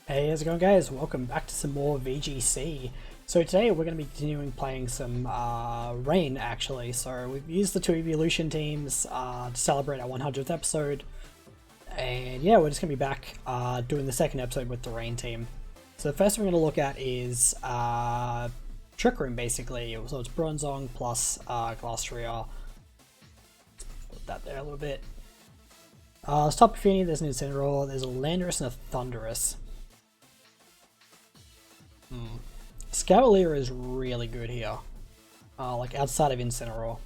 Hey, how's it going, guys? Welcome back to some more VGC. So today we're going to be continuing playing some Rain, actually. So we've used the two evolution teams to celebrate our 100th episode. And yeah, we're just going to be back doing the second episode with the Rain team. So the first thing we're going to look at is Trick Room, basically. So it's Bronzong plus Glastria. Put that there a little bit. Let's top Buffini, there's an Incineroar, there's a Landorus and a Thunderous. Scavalier is really good here, like outside of Incineroar.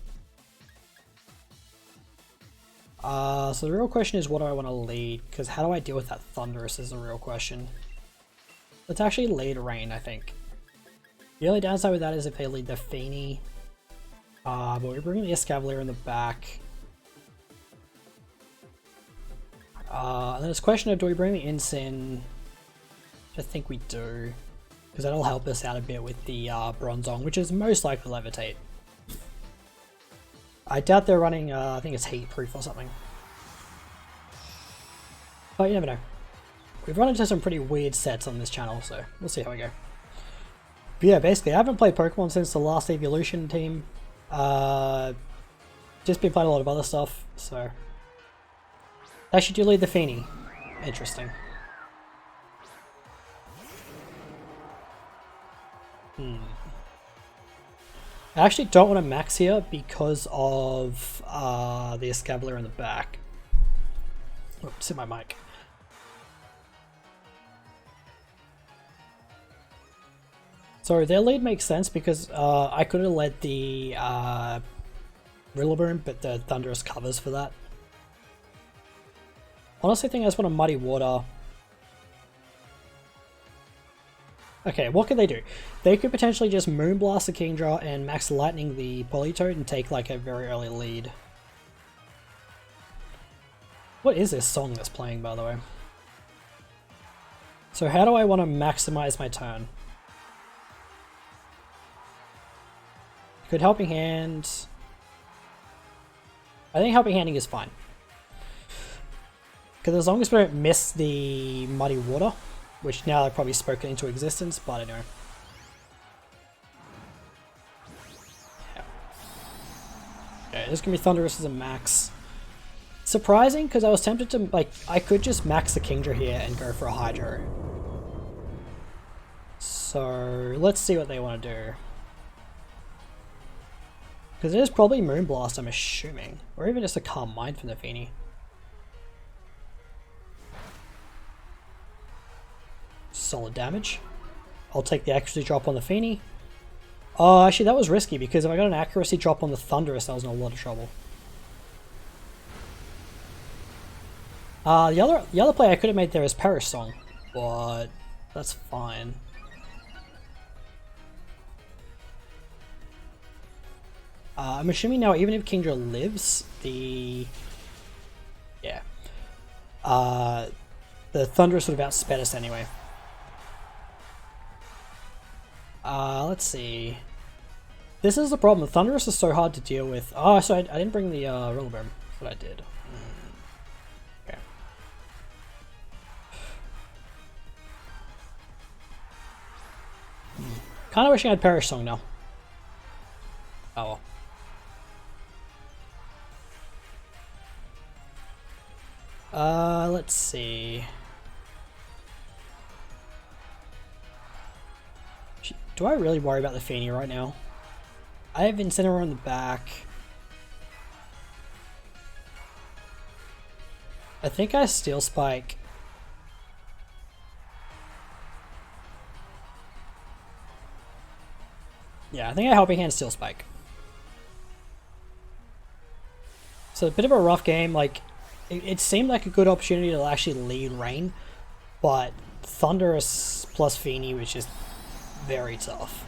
So the real question is, what do I want to lead? Because how do I deal with that Thunderous is the real question. Let's actually lead Rain, I think. The only downside with that is if they lead the Feeny. But we're bringing the Escavalier in the back. And then it's a question of, do we bring the Incin? I think we do. Because that'll help us out a bit with the Bronzong, which is most likely Levitate. I doubt they're running, I think it's Heat Proof or something. But you never know. We've run into some pretty weird sets on this channel, so we'll see how we go. But yeah, basically, I haven't played Pokemon since the last evolution team. Just been playing a lot of other stuff, so. Actually, do lead the Feeny. Interesting. I actually don't want to max here because of the Escavalier in the back. Oops, hit my mic. So their lead makes sense because I could have led the Rillaboom, but the Thunderous covers for that. Honestly, I think I just want to Muddy Water. Okay, what could they do? They could potentially just Moonblast the Kingdra and Max Lightning the Politoed and take like a very early lead. What is this song that's playing, by the way? So how do I want to maximize my turn? Could Helping Hand... I think Helping Handing is fine. Because as long as we don't miss the Muddy Water, which now they've probably spoken into existence, but I don't know. Yeah. Okay, this is gonna be Thunderous as a max. Surprising, because I was tempted to, like, I could just max the Kingdra here and go for a Hydro. So, let's see what they want to do. Because it is probably Moonblast, I'm assuming. Or even just a Calm Mind from the Feeny. Solid damage. I'll take the accuracy drop on the Feeny. Oh, actually that was risky because if I got an accuracy drop on the Thunderous, I was in a lot of trouble. The other play I could have made there is Perish Song, but that's fine. I'm assuming now even if Kingdra lives, the Thunderous would have outsped us anyway. Let's see. This is the problem. The Thunderous is so hard to deal with. Oh, so I didn't bring the Rillaboom. That's what I did. Okay. Kind of wishing I had Perish Song now. Oh well. Let's see. Do I really worry about the Feeny right now? I have Incineroar in the back. I think I Steel Spike. Yeah, I think I Helping Hand Steel Spike. So a bit of a rough game. Like, it seemed like a good opportunity to actually lead Rain, but Thunderous plus Feeny was just very tough.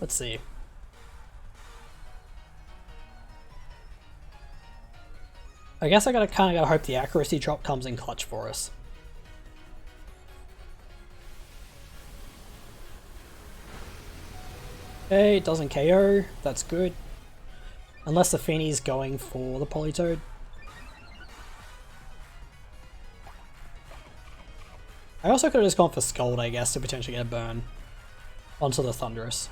Let's see. I guess I kinda gotta hope the accuracy drop comes in clutch for us. Okay, it doesn't KO. That's good. Unless the Feeny's going for the Politoed. I also could have just gone for Scald, I guess, to potentially get a burn onto the Thunderous.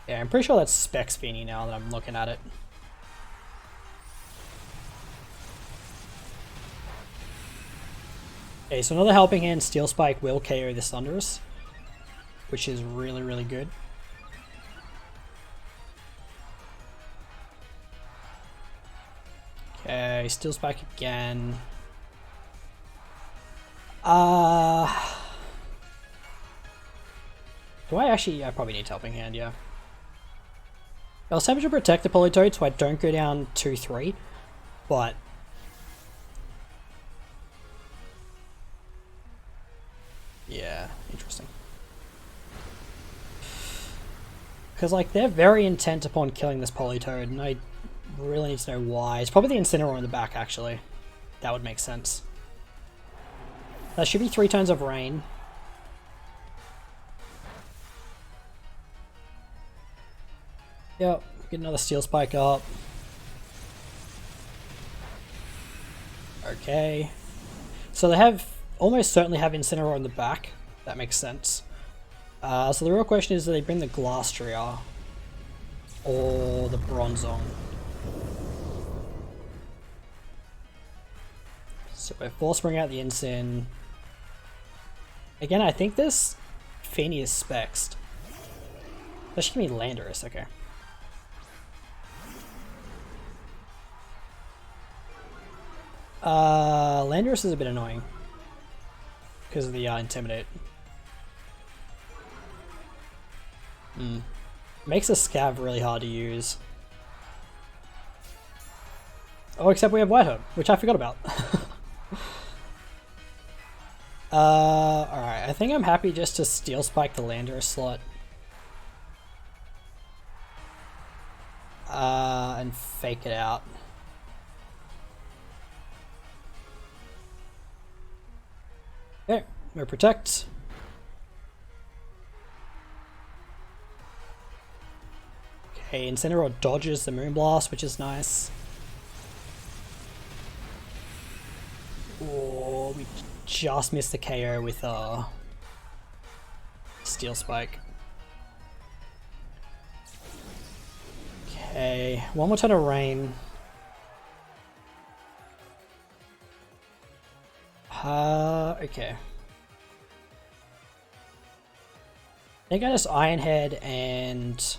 Yeah, I'm pretty sure that's Specs Feeny now that I'm looking at it. Okay, so another Helping Hand Steel Spike will KO this Thunderous, which is really, really good. Okay, Steel Spike again. Do I actually... I probably need Helping Hand, yeah. I was tempted to protect the Politoed so I don't go down 2-3, but... yeah, interesting. Because, like, they're very intent upon killing this Politoed, and I really need to know why. It's probably the Incineroar in the back, actually. That would make sense. That should be 3 turns of Rain. Yep, get another Steel Spike up. Okay. So they have, almost certainly have Incineroar in the back. That makes sense. So the real question is, do they bring the Glastrier or the Bronzong? So we're force bring out the Incin. Again, I think this Feeny is Spexed. That should give me Landorus, okay. Landorus is a bit annoying because of the Intimidate. Makes a Scav really hard to use. Oh, except we have White Herb, which I forgot about. Alright, I think I'm happy just to Steel Spike the Landorus slot. And fake it out. Okay, no protect. Okay, Incineroar dodges the Moonblast, which is nice. Oh, we just missed the KO with Steel Spike. Okay, one more turn of Rain. Okay. I think I just Iron Head and...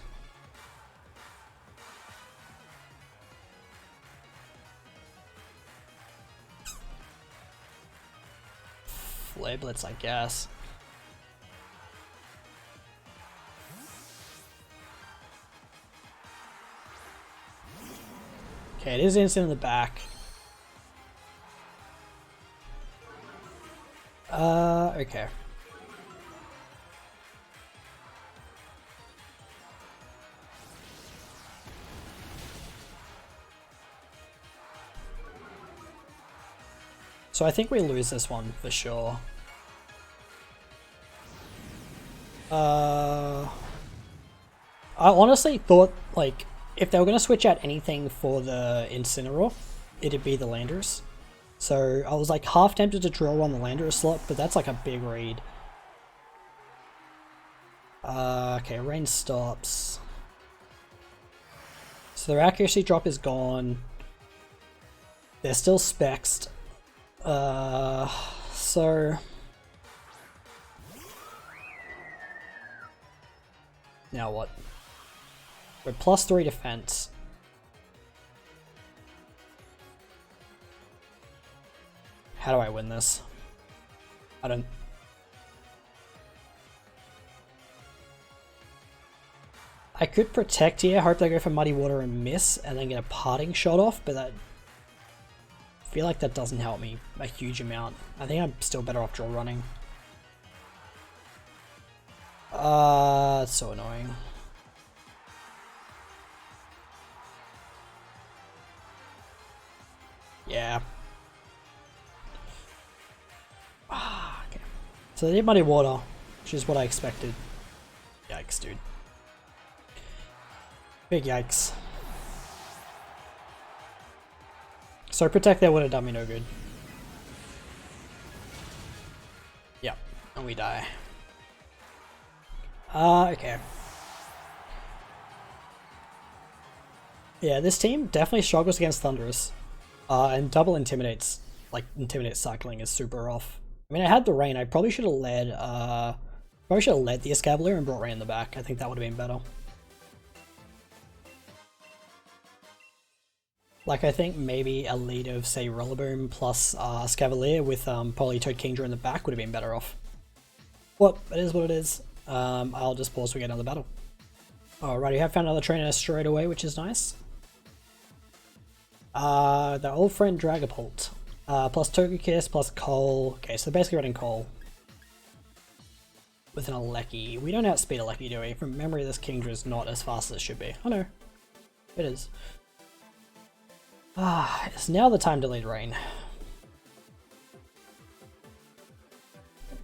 Flare Blitz, I guess. Okay, it is instant in the back. Okay. So I think we lose this one for sure. I honestly thought, like, if they were going to switch out anything for the Incineroar, it'd be the Landorus. So I was like half tempted to draw on the Landorus slot, but that's like a big read. Okay, Rain stops. So their accuracy drop is gone. They're still spexed. So... now what? We're +3 defense. How do I win this? I don't... I could protect here, hope they go for Muddy Water and miss, and then get a parting shot off, but that... I feel like that doesn't help me a huge amount. I think I'm still better off draw running. It's so annoying. Yeah. Okay. So they did Muddy Water, which is what I expected. Yikes, dude. Big yikes. So protect there would have done me no good. And we die. Okay. Yeah, this team definitely struggles against Thunderous. And double intimidates, like intimidate cycling is super off. I mean, I had the Rain. I probably should have led the Escavalier and brought Rain in the back. I think that would have been better. Like, I think maybe a lead of, say, Rillaboom plus Escavalier with Politoed Kingdra in the back would have been better off. Well, it is what it is. I'll just pause to get another battle. Alrighty, I have found another trainer straight away, which is nice. The old friend Dragapult. Plus Togekiss, plus Coal. Okay, so basically running Coal. With an Alecki. We don't outspeed Alecki, do we? From memory, this Kingdra is not as fast as it should be. Oh no. It is. It's now the time to lead Rain.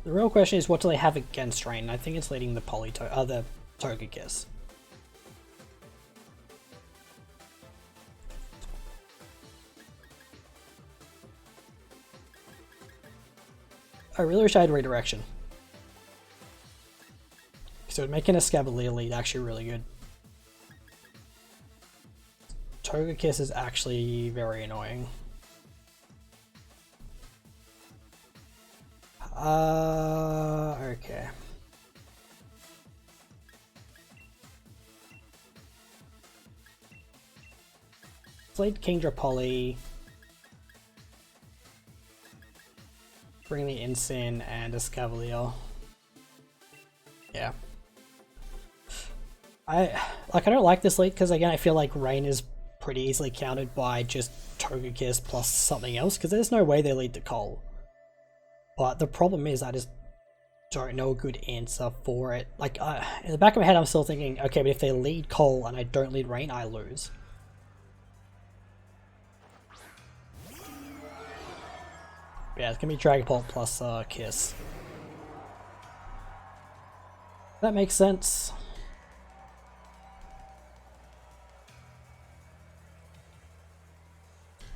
The real question is, what do they have against Rain? I think it's leading the the Togekiss. I really wish I had redirection. So it would make an Escavalier lead actually really good. Togekiss is actually very annoying. Okay. Played Kingdra Poly. Bring the Incin and Escavalier. Yeah. I don't like this lead because again I feel like Rain is pretty easily countered by just Togekiss plus something else because there's no way they lead the Coal. But the problem is I just don't know a good answer for it. Like in the back of my head I'm still thinking, okay, but if they lead Coal and I don't lead Rain, I lose. Yeah, it's gonna be Dragapult plus Kiss. That makes sense.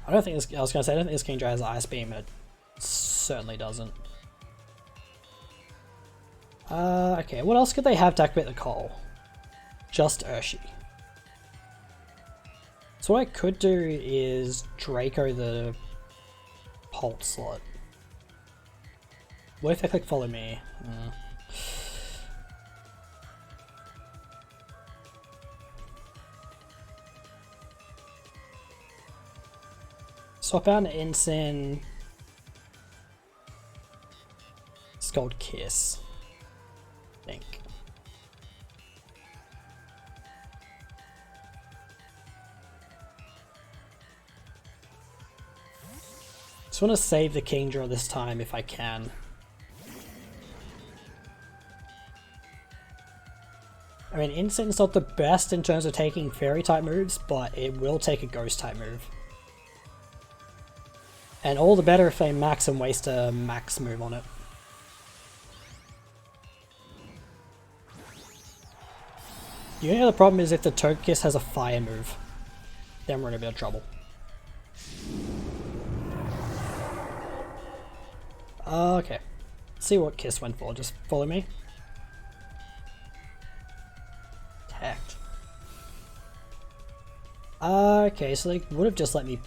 I don't think this, I was gonna say I don't think this Kingdra has Ice Beam, but it certainly doesn't. Okay, what else could they have to activate the Coal? Just Urshi. So what I could do is Draco the Holt slot. What if I click follow me? Swap out an Incin. Scald Kiss. I think. Just want to save the Kingdra this time if I can. I mean, Incin's not the best in terms of taking Fairy type moves, but it will take a Ghost type move. And all the better if they max and waste a max move on it. The only other problem is if the Togekiss has a fire move, then we're in a bit of trouble. Okay, let's see what Kiss went for, just follow me. Tact. Okay, so they would have just let me...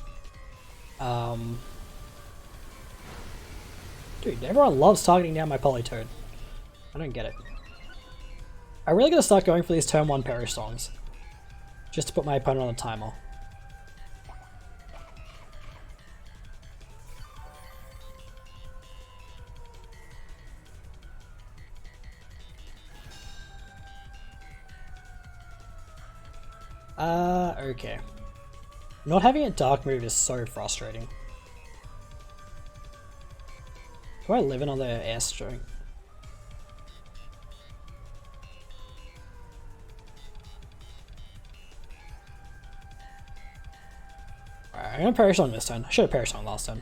Dude, everyone loves targeting down my Politoed. I don't get it. I'm really gonna start going for these turn 1 Perish songs. Just to put my opponent on a timer. Okay. Not having a dark move is so frustrating. Do I live in on the airstream? Alright, I'm gonna Perish on this turn. I should have Perished on last turn.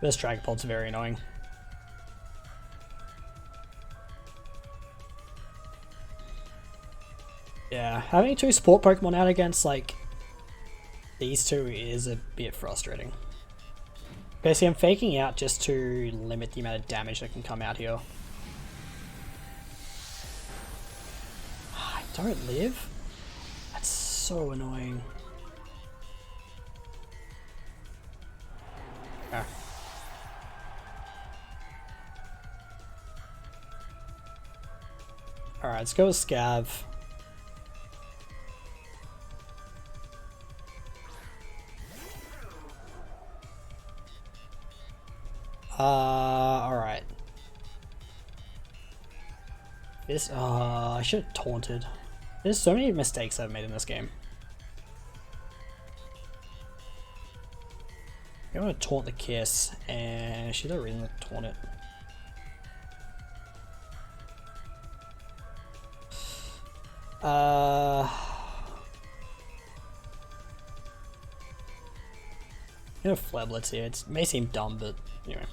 This Dragapult's very annoying. Yeah, having 2 support Pokemon out against, like, these two is a bit frustrating. Okay, see, I'm faking out just to limit the amount of damage that can come out here. I don't live? That's so annoying. Okay. Alright, let's go with Scav. Alright. This, I should have taunted. There's so many mistakes I've made in this game. I want to taunt the kiss, and she's not reason to taunt it. You know, Fleblets here. It may seem dumb, but anyway,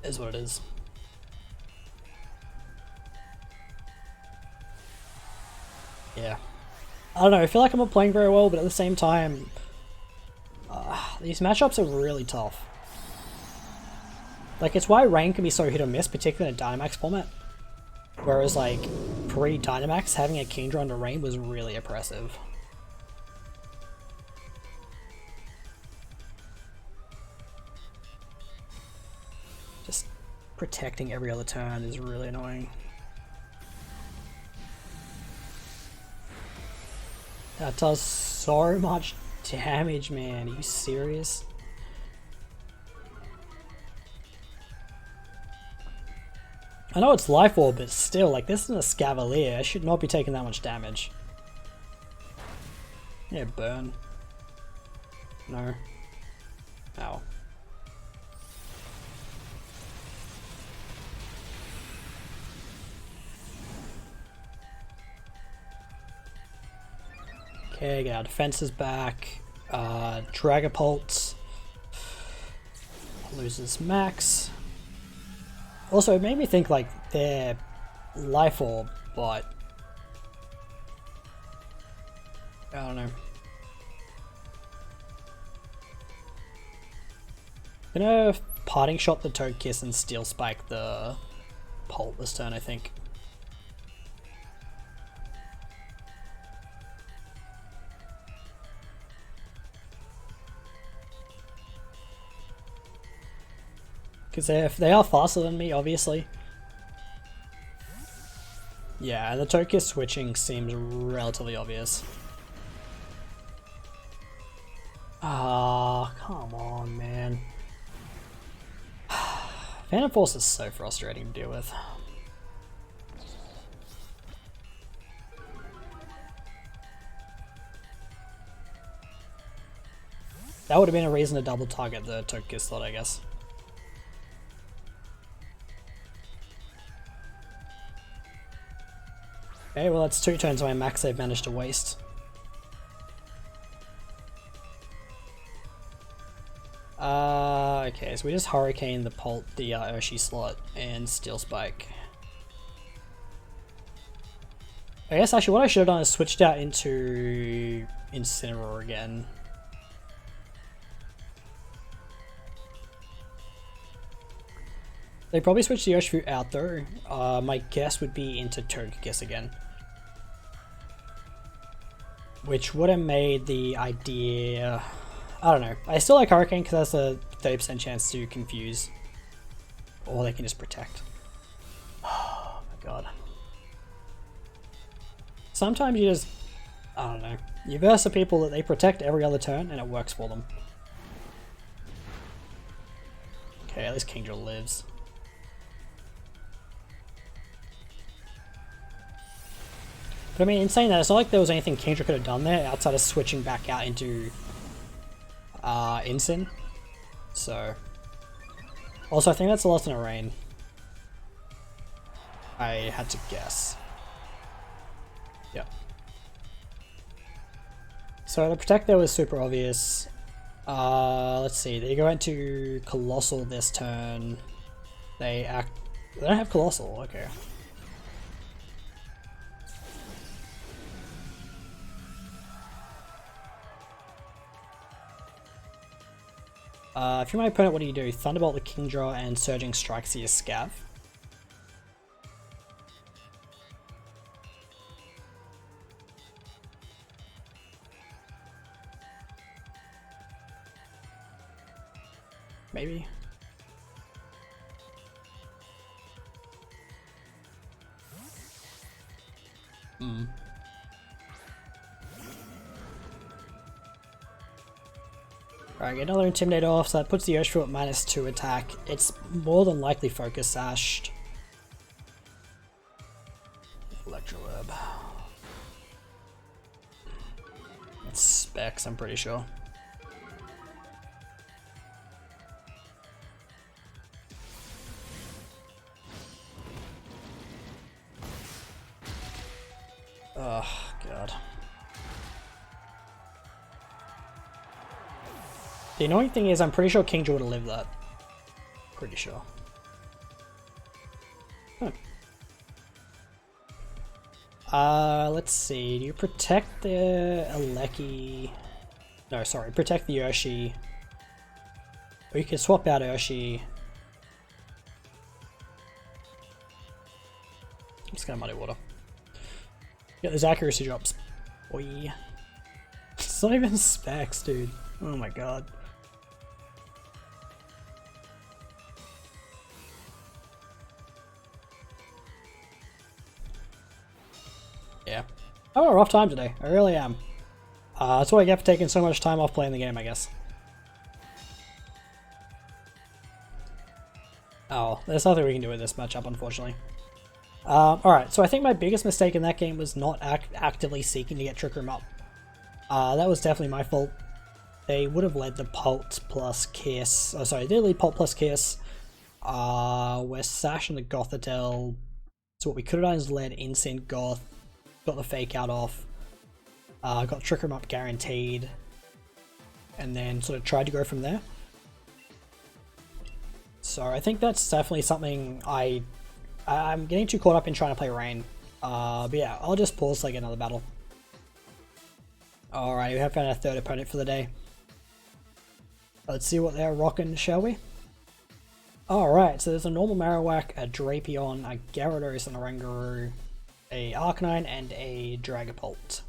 it is what it is. Yeah, I don't know. I feel like I'm not playing very well, but at the same time, these matchups are really tough. Like, it's why Rain can be so hit or miss, particularly in a Dynamax format. Whereas, like, pre-Dynamax, having a Kingdra under Rain was really oppressive. Just protecting every other turn is really annoying. That does so much damage, man. Are you serious? I know it's Life Orb, but still, like, this is a Scavalier. I should not be taking that much damage. Yeah, burn. No. Ow. Okay, get our defenses back. Dragapult loses max. Also, it made me think, like, they're Life Orb, but I don't know. I'm gonna parting shot the Togekiss and Steel Spike the Pult this turn, I think. Because they are faster than me, obviously. Yeah, and the Togekiss switching seems relatively obvious. Ah, come on, man. Phantom Force is so frustrating to deal with. That would have been a reason to double target the Togekiss slot, I guess. Okay, well that's 2 turns of my max they've managed to waste. Okay, so we just Hurricane the Pult, the Urshi slot, and Steel Spike. I guess actually what I should have done is switched out into Incineroar again. They probably switched the Urshifu out though. My guess would be into Togekiss again. Which would have made the idea... I don't know. I still like Hurricane because that's a 30% chance to confuse. Or they can just protect. Oh my god. Sometimes you just... I don't know. You verse the people that they protect every other turn and it works for them. Okay, at least Kingdra lives. But I mean, in saying that, it's not like there was anything Kingdra could have done there outside of switching back out into Incin. So, also I think that's a loss in a rain. I had to guess. Yep. So the protect there was super obvious. Let's see, they go into Colossal this turn. They don't have Colossal, okay. If you're my opponent, what do you do? Thunderbolt the Kingdra and Surging Strikes your Scav. Maybe. Alright, get another Intimidate off, so that puts the Urshifu at -2 attack. It's more than likely Focus Sashed. Electro Herb. It's Specs, I'm pretty sure. Oh, God. The annoying thing is I'm pretty sure Kingdra would have lived that. Pretty sure. Let's see. Do you protect the Aleki? No, sorry. Protect the Urshi. Or you can swap out Urshi. I'm just gonna muddy water. Get those accuracy drops. Boy. It's not even Specs, dude. Oh my god. Yeah. I'm having a rough time today. I really am. That's what I get for taking so much time off playing the game, I guess. Oh, there's nothing we can do with this matchup, unfortunately. Alright, so I think my biggest mistake in that game was not actively seeking to get Trick Room up. That was definitely my fault. They would have led the Pult plus Kiss. Oh, sorry, they did lead Pult plus Kiss. We're sashing the Gothitelle. So what we could have done is led Instant Goth. Got the Fake Out off. Got Trick Room up guaranteed. And then sort of tried to go from there. So I think that's definitely something I'm getting too caught up in trying to play Rain. But yeah, I'll just pause to get another battle. Alright, we have found our third opponent for the day. Let's see what they're rocking, shall we? Alright, so there's a normal Marowak, a Drapion, a Gyarados, and a Rangaroo, a Arcanine, and a Dragapult.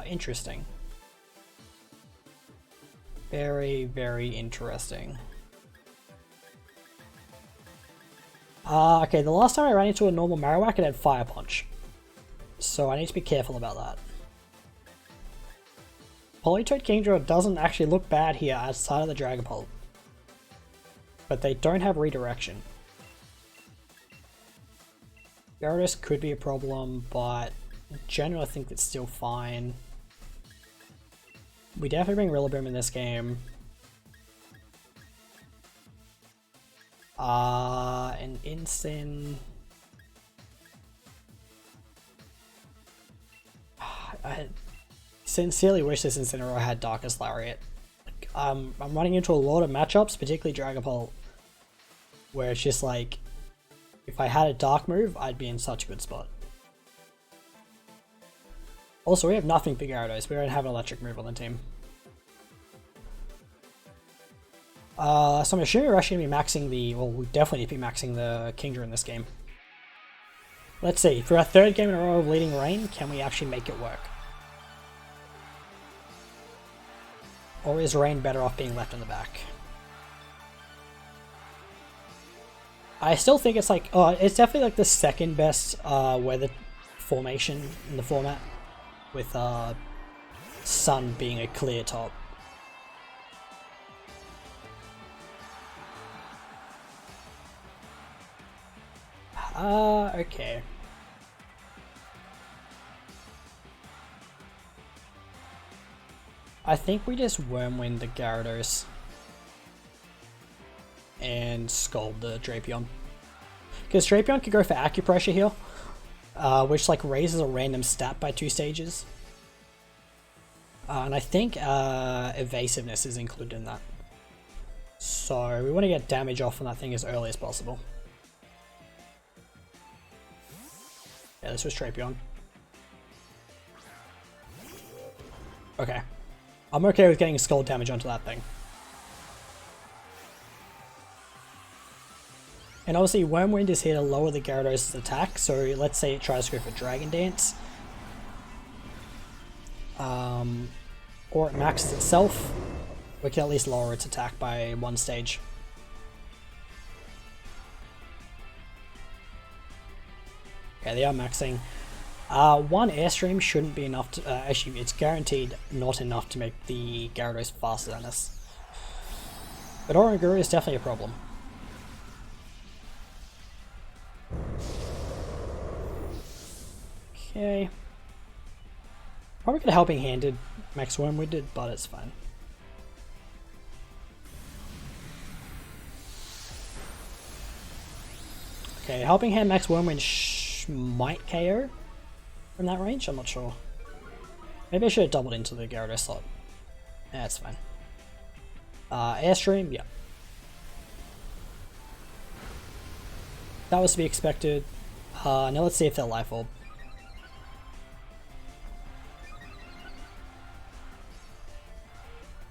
Interesting. Very, very interesting. Okay, the last time I ran into a normal Marowak, it had Fire Punch. So I need to be careful about that. Politoed Kingdra doesn't actually look bad here outside of the Dragapult. But they don't have redirection. Gyarados could be a problem, but in general I think it's still fine. We definitely bring Rillaboom in this game. And Instant... I sincerely wish this Incineroar had Darkest Lariat. Like, I'm running into a lot of matchups, particularly Dragapult, where it's just like, if I had a Dark move, I'd be in such a good spot. Also, we have nothing for Gyarados. We don't have an Electric move on the team. So I'm assuming we're actually going to be maxing the... Well, we definitely need to be maxing the Kingdra in this game. Let's see. For our third game in a row of leading Rain, can we actually make it work? Or is Rain better off being left in the back? I still think it's like... Oh, it's definitely like the second best weather formation in the format. With Sun being a clear top. Okay. I think we just Wormwind the Gyarados and Scald the Drapion. Because Drapion could go for Acupressure here, which like raises a random stat by 2 stages. And I think Evasiveness is included in that. So we want to get damage off on that thing as early as possible. Yeah, this was Drapion. Okay. I'm okay with getting skull damage onto that thing. And obviously Wormwind is here to lower the Gyarados' attack, so let's say it tries to go for Dragon Dance. Or it maxes itself, we can at least lower its attack by 1 stage. Okay, they are maxing. 1 Airstream shouldn't be enough to, actually it's guaranteed not enough to make the Gyarados faster than us. But Oranguru is definitely a problem. Okay. Probably could have helping handed Max Wormwood did, but it's fine. Okay, helping hand Max Wormwood might KO from that range, I'm not sure. Maybe I should have doubled into the Gyarados slot. Yeah, that's fine. Airstream, yeah. That was to be expected. Now let's see if they're Life Orb.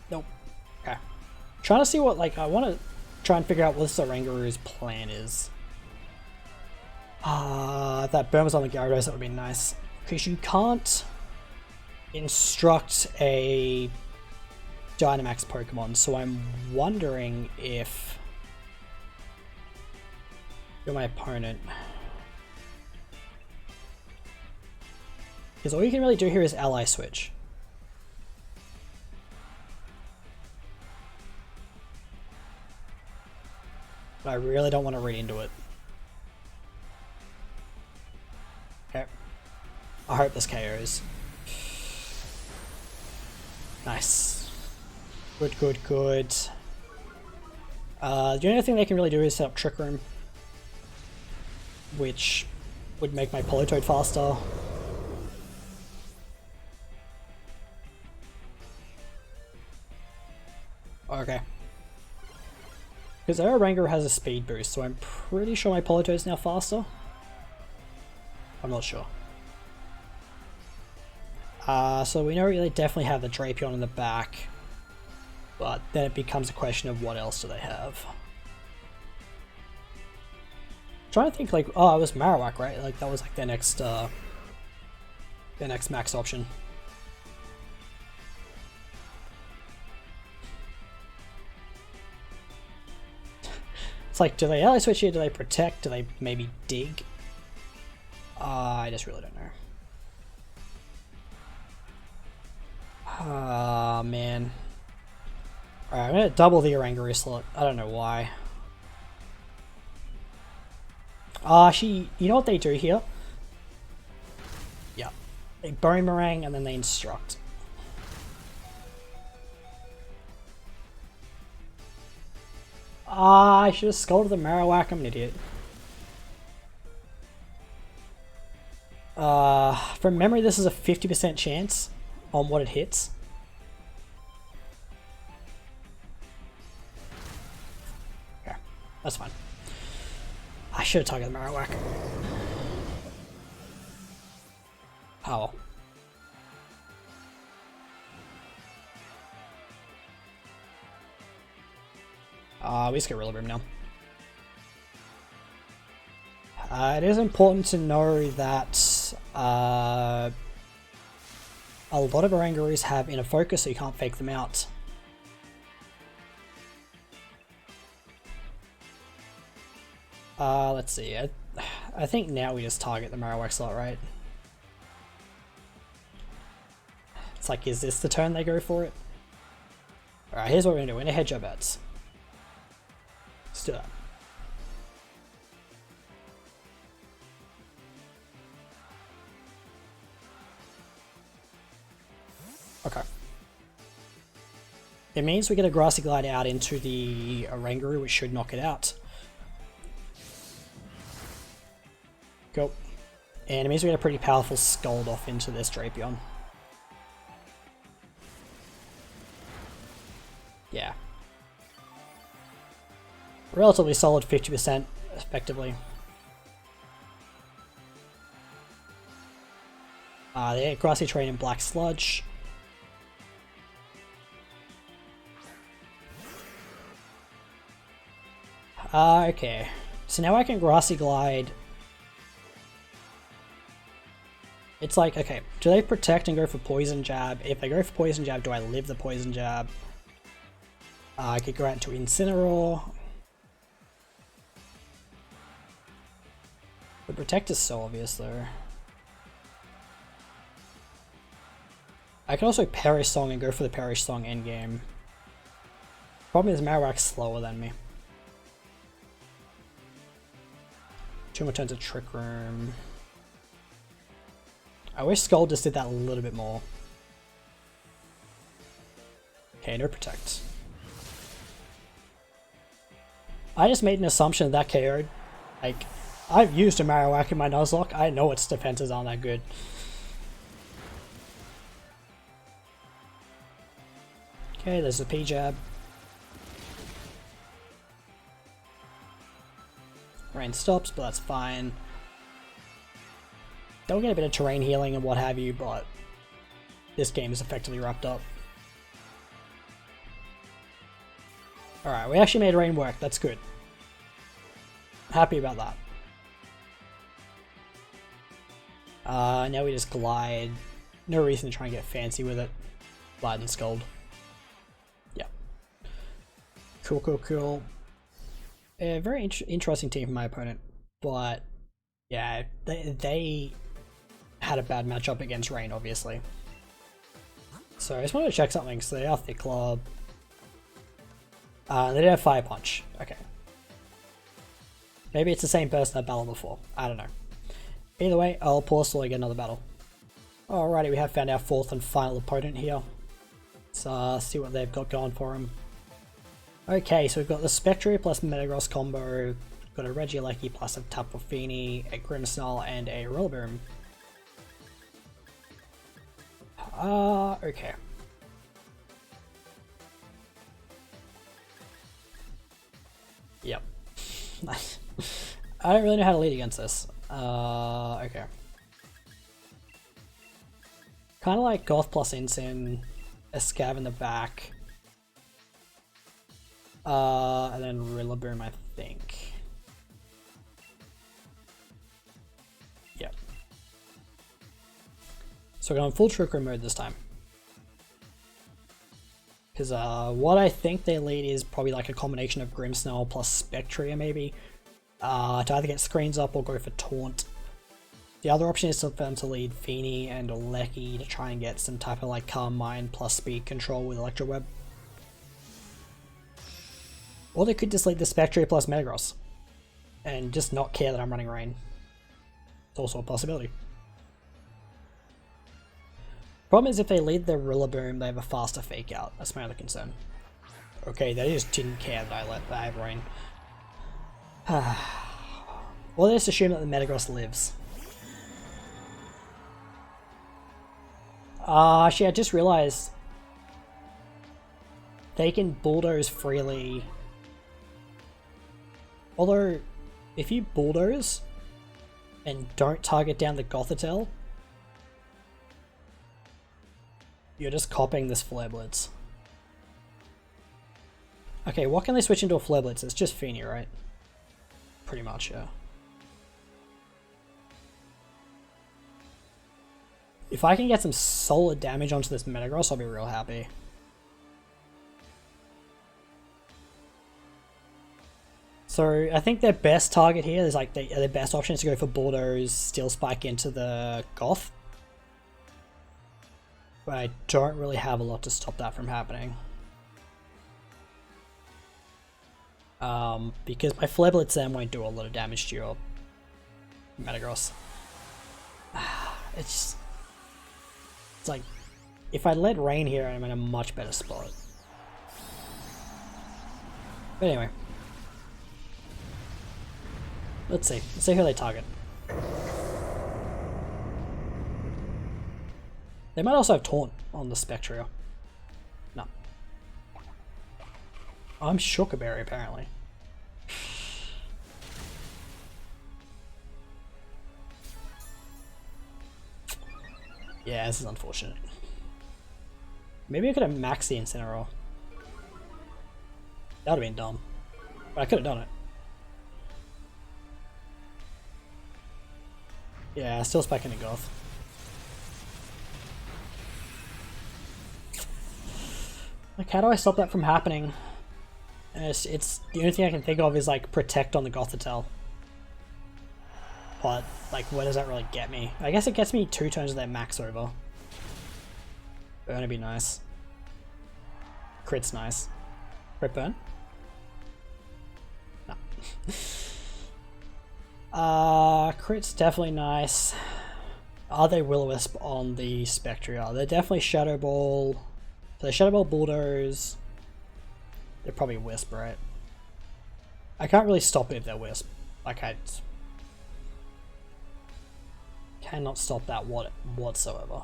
Nope. Okay. Trying to see what, like, I want to try and figure out what this Orangaru's plan is. If that burn was on the Gyarados, that would be nice. Because you can't instruct a Dynamax Pokemon, so I'm wondering if you're my opponent. Because all you can really do here is Ally Switch. But I really don't want to read into it. Okay. I hope this KOs. Nice. Good, good, good. The only thing they can really do is set up Trick Room, which would make my Politoed faster. Okay. Because Aeroranger has a speed boost, so I'm pretty sure my Politoed is now faster. I'm not sure. So we know they definitely have the Drapion in the back, but then it becomes a question of what else do they have. I'm trying to think, like, oh, it was Marowak, right? Like that was like their next max option. It's like, do they Ally Switch here? Do they Protect? Do they maybe Dig? I just really don't know. Ah, man. Alright, I'm gonna double the Oranguru slot. I don't know why. You know what they do here? Yeah. They Boomerang and then they Instruct. I should have scolded the Marowak, I'm an idiot. From memory, this is a 50% chance on what it hits. Okay, that's fine. I should have targeted the Marowak. Oh well. We just get Rillaboom Room now. It is important to know that a lot of Orangarus have inner focus, so you can't fake them out. Let's see. I think now we just target the Marowak slot, right? It's like, is this the turn they go for it? Alright, here's what we're gonna do. We're gonna hedge our bets. Let's do that. Okay. It means we get a Grassy Glide out into the Oranguru, which should knock it out. Go. And it means we get a pretty powerful Scald off into this Drapion. Yeah. Relatively solid 50% effectively. They get Grassy Terrain and Black Sludge. Okay. So now I can Grassy Glide. It's like, okay, do they protect and go for Poison Jab? If they go for Poison Jab, do I live the Poison Jab? I could go out into Incineroar. The Protect is so obvious though. I can also Perish Song and go for the Perish Song endgame. Problem is Marowak's slower than me. 2 more turns of Trick Room. I wish Skull just did that a little bit more. Okay, no Protect. I just made an assumption that KO'd. Like, I've used a Marowak in my Nuzlocke. I know its defenses aren't that good. Okay, there's the P-Jab. Rain stops, but that's fine. They'll get a bit of terrain healing and what have you, but this game is effectively wrapped up. Alright, we actually made rain work. That's good. Happy about that. Now we just glide. No reason to try and get fancy with it. Glide and Scald. Yeah. Cool, cool, cool. A very interesting team from my opponent, but yeah, they had a bad matchup against Rain, obviously. So I just wanted to check something. So they are Thick Club. They did have Fire Punch. Okay. Maybe it's the same person I battled before. I don't know. Either way, I'll pause till I get another battle. Alrighty, we have found our fourth and final opponent here. Let's see what they've got going for him. Okay, so we've got the Spectre plus Metagross combo, got a Regieleki plus a Tapu Fini, a Grimmsnarl, and a Rillaboom. Okay. Yep. Nice. I don't really know how to lead against this. Okay. Kind of like Goth plus Incin, a Scav in the back. And then Rillaboom, I think. Yep. So we're going full Trick Room mode this time. Because what I think they lead is probably like a combination of Grimmsnarl plus Spectria maybe. To either get screens up or go for Taunt. The other option is for them to lead Fini and Lecky to try and get some type of like Calm Mind plus speed control with Electro Web. Or they could just lead the Spectre plus Metagross and just not care that I'm running Rain. It's also a possibility. Problem is if they lead the Rillaboom, they have a faster Fake Out. That's my other concern. Okay, they just didn't care that I have Rain. Well, let's assume that the Metagross lives. Actually, I just realized they can Bulldoze freely. Although, if you Bulldoze and don't target down the Gothitelle, you're just copying this Flare Blitz. Okay, what can they switch into a Flare Blitz? It's just Fini, right? Pretty much, yeah. If I can get some solid damage onto this Metagross, I'll be real happy. So I think their best target here is like their best option is to go for Bulldoze, Steel Spike into the Goth. But I don't really have a lot to stop that from happening. Because my Flare Blitz then won't do a lot of damage to your Metagross. It's like, if I let Rain here, I'm in a much better spot. But anyway. Let's see who they target. They might also have Taunt on the Spectria. No. I'm Shookaberry apparently. Yeah, this is unfortunate. Maybe I could have maxed the Incineroar. That would have been dumb. But I could have done it. Yeah, still spiking the Goth. Like, how do I stop that from happening? And it's the only thing I can think of is like protect on the Gothitelle. But like, where does that really get me? I guess it gets me 2 turns of their max over. Burn would be nice. Crit's nice. Crit burn? No. Crit's definitely nice. Are they Will-O-Wisp on the Spectria? They're definitely Shadow Ball. So Shadow Ball Bulldoze. They're probably Wisp, right? I can't really stop it if they're Wisp. Like, I cannot stop that whatsoever.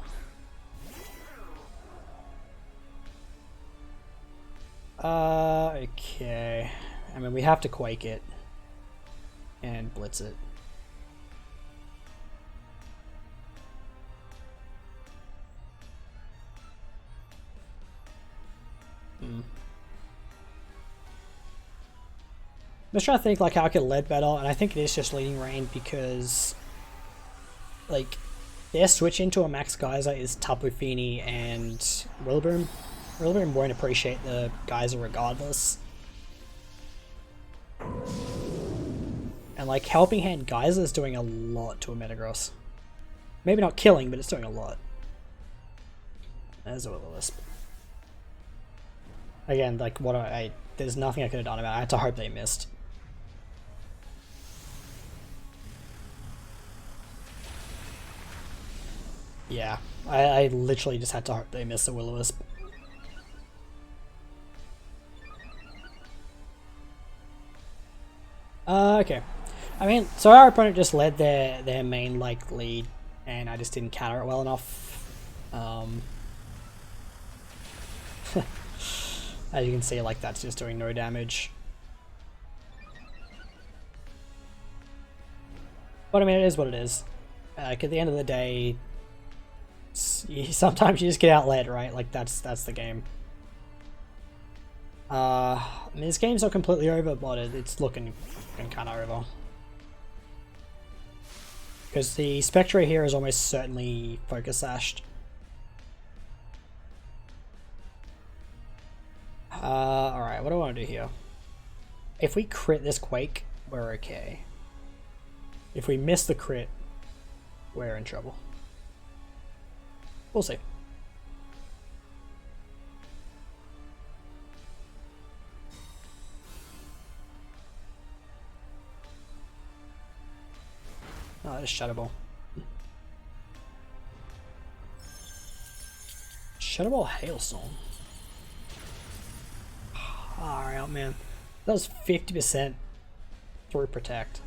Okay. I mean, we have to Quake it. And Blitz it. I'm just trying to think like how I could lead better, and I think it is just leading rain because like their switch into a max geyser is Tapu Fini and Rillaboom. Rillaboom won't appreciate the geyser regardless. And like Helping Hand Geyser is doing a lot to a Metagross. Maybe not killing, but it's doing a lot. There's a Will-O-Wisp. Again, like what there's nothing I could have done about it. I had to hope they missed. Yeah, I literally just had to hope they missed the Will-O-Wisp. Okay. I mean, so our opponent just led their main like lead, and I just didn't counter it well enough. As you can see, like that's just doing no damage. But I mean, it is what it is. Like at the end of the day, sometimes you just get outled, right? Like that's the game. I mean, this game's not completely over, but it's looking kind of over. Because the Spectre here is almost certainly Focus Sashed. Alright, what do I want to do here? If we crit this Quake, we're okay. If we miss the crit, we're in trouble. We'll see. Oh, it's Shadow Ball. Shadow Ball Hailstorm. Alright, man. That was 50% through Protect.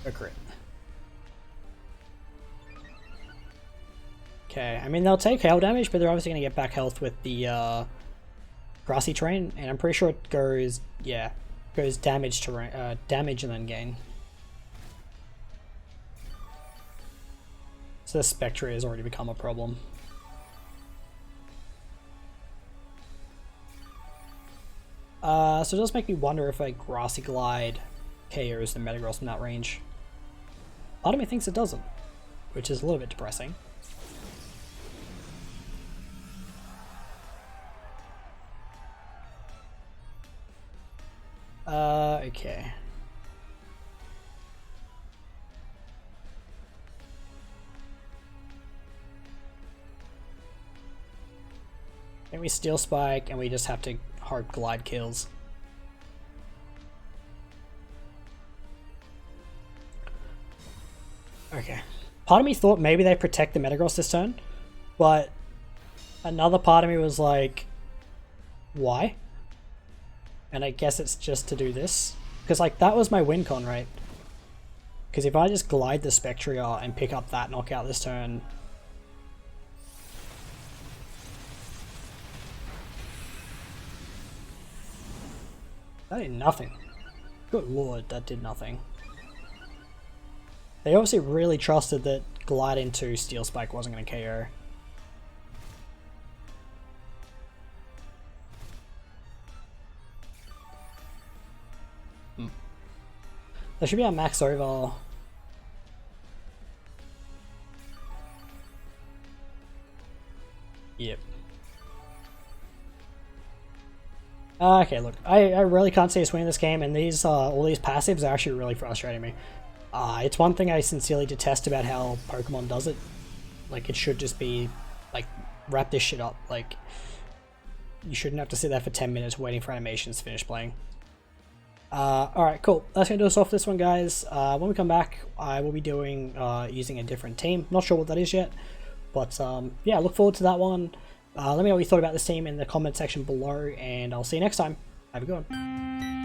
A crit. Okay, I mean they'll take hail damage, but they're obviously going to get back health with the Grassy Terrain, and I'm pretty sure it goes, yeah, goes damage to damage and then gain. So the Spectre has already become a problem. So it does make me wonder if a Grassy Glide KOs the Metagross in that range. Part of me thinks it doesn't, which is a little bit depressing. Okay. And we Steel Spike, and we just have to hope Glide kills. Okay. Part of me thought maybe they protect the Metagross this turn, but another part of me was like, why? And I guess it's just to do this. Because like that was my win con, right? Because if I just glide the Spectria and pick up that knockout this turn... That did nothing. Good lord, that did nothing. They obviously really trusted that Glide into Steel Spike wasn't going to KO. That should be our max over. Yep. Okay, look, I really can't see us winning this game, and these all these passives are actually really frustrating me. It's one thing I sincerely detest about how Pokemon does it. Like, it should just be, like, wrap this shit up. Like, you shouldn't have to sit there for 10 minutes waiting for animations to finish playing. Alright, cool. That's going to do us off this one, guys. When we come back, I will be doing, using a different team. Not sure what that is yet, but, yeah, look forward to that one. Let me know what you thought about this team in the comment section below, and I'll see you next time. Have a good one.